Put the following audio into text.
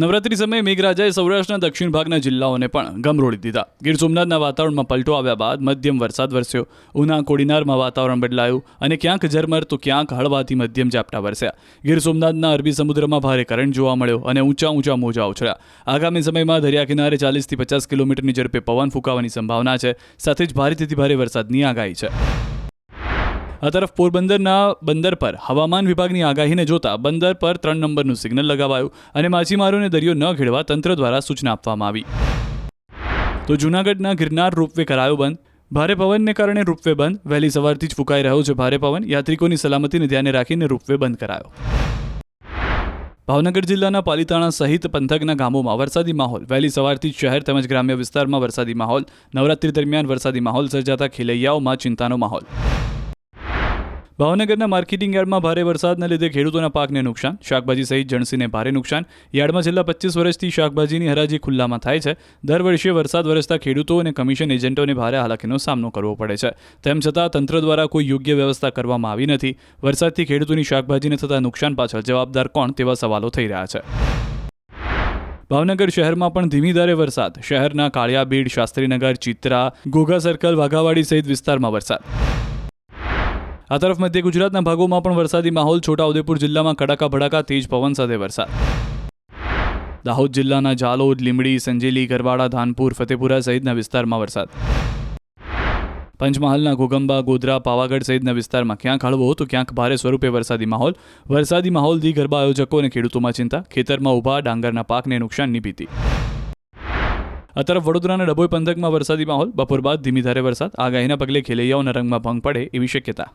નવરાત્રી સમયે મેઘરાજાએ સૌરાષ્ટ્રના દક્ષિણ ભાગના જિલ્લાઓને પણ ગમરોળી દીધા. ગીર સોમનાથના વાતાવરણમાં પલટો આવ્યા બાદ મધ્યમ વરસાદ વરસ્યો. ઉના કોડીનારમાં વાતાવરણ બદલાયું અને ક્યાંક ઝરમર તો ક્યાંક હળવાથી મધ્યમ ઝાપટા વરસ્યા. ગીર સોમનાથના અરબી સમુદ્રમાં ભારે કરંટ જોવા મળ્યો અને ઊંચા મોજા ઉછળ્યા. આગામી સમયમાં દરિયા કિનારે 40 થી 50 કિલોમીટરની ઝડપે પવન ફૂંકાવાની સંભાવના છે. સાથે જ ભારેથી ભારે વરસાદની આગાહી છે. આ તરફ પોરબંદરના બંદર પર હવામાન વિભાગની આગાહીને જોતા બંદર પર 3 નંબરનું સિગ્નલ લગાવાયું અને માછીમારોને દરિયો ન ખેડવા તંત્ર દ્વારા સૂચના આપવામાં આવી. તો જૂનાગઢના ગિરનાર રોપવે કરાયો બંધ. ભારે પવનને કારણે રોપવે બંધ. વહેલી સવારથી જ ફૂંકાઈ રહ્યો છે ભારે પવન. યાત્રિકોની સલામતીને ધ્યાને રાખીને રોપવે બંધ કરાયો. ભાવનગર જિલ્લાના પાલીતાણા સહિત પંથકના ગામોમાં વરસાદી માહોલ. વહેલી સવારથી જ શહેર તેમજ ગ્રામ્ય વિસ્તારમાં વરસાદી માહોલ. નવરાત્રી દરમિયાન વરસાદી માહોલ સર્જાતા ખેલૈયાઓમાં ચિંતાનો માહોલ. ભાવનગરના માર્કેટિંગ યાર્ડમાં ભારે વરસાદના લીધે ખેડૂતોના પાકને નુકસાન. શાકભાજી સહિત જણસીને ભારે નુકસાન. યાર્ડમાં છેલ્લા 25 વર્ષથી શાકભાજીની હરાજી ખુલ્લામાં થાય છે. દર વર્ષે વરસાદ વરસતા ખેડૂતો અને કમિશન એજન્ટોને ભારે હાલાકીનો સામનો કરવો પડે છે. તેમ છતાં તંત્ર દ્વારા કોઈ યોગ્ય વ્યવસ્થા કરવામાં આવી નથી. વરસાદથી ખેડૂતોની શાકભાજીને થતા નુકસાન પાછળ જવાબદાર કોણ તેવા સવાલો થઈ રહ્યા છે. ભાવનગર શહેરમાં પણ ધીમી ધારે વરસાદ. શહેરના કાળિયા બીડ, શાસ્ત્રીનગર, ચિત્રા, ઘોઘા સર્કલ, વાઘાવાડી સહિત વિસ્તારમાં વરસાદ. આ તરફ મધ્ય ગુજરાતના ભાગોમાં પણ વરસાદી માહોલ. છોટાઉદેપુર જિલ્લામાં કડાકા ભડાકા તેજ પવન સાથે વરસાદ. દાહોદ જિલ્લાના જાલોદ, લીંબડી, સંજેલી, ગરવાડા, ધાનપુર, ફતેપુરા સહિતના વિસ્તારમાં વરસાદ. પંચમહાલના ઘોગંબા, ગોધરા, પાવાગઢ સહિતના વિસ્તારમાં ક્યાંક હળવો તો ક્યાંક ભારે સ્વરૂપે વરસાદી માહોલ. વરસાદી માહોલથી ગરબા આયોજકો અને ખેડૂતોમાં ચિંતા. ખેતરમાં ઊભા ડાંગરના પાકને નુકસાનની ભીતિ. આ તરફ વડોદરાના ડભોઈ પંથકમાં વરસાદી માહોલ. બપોર બાદ ધીમી ધારે વરસાદ. આગાહીના પગલે ખેલૈયાઓના રંગમાં ભંગ પડે એવી શક્યતા.